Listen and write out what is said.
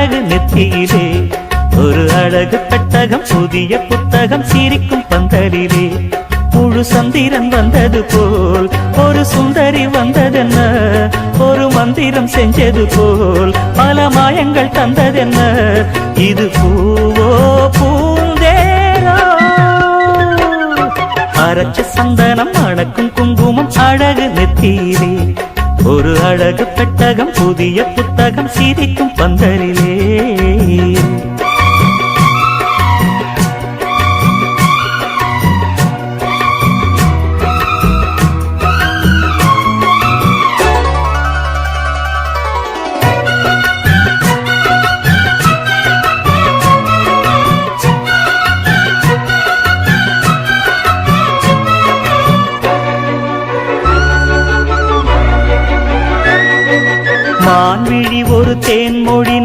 அழகு நெத்தியிலே ஒரு அழகு பெட்டகம் புதிய புத்தகம் சிரிக்கும் பந்தலிலே முழு சந்திரன் வந்தது போல் ஒரு சுந்தரி வந்ததென்ன ஒரு மந்திரம் செஞ்சது போல் பல மாயங்கள் தந்ததென்ன இது பூவோ பூந்தேரோ அரைச்ச சந்தனம் அடக்கும் குங்குமம் அழகு நெத்தியிலே ஒரு அழகு பெட்டகம் புதிய புத்தகம் சிரிக்கும் பந்தலிலே மான்விழி ஒரு தேன்மொழி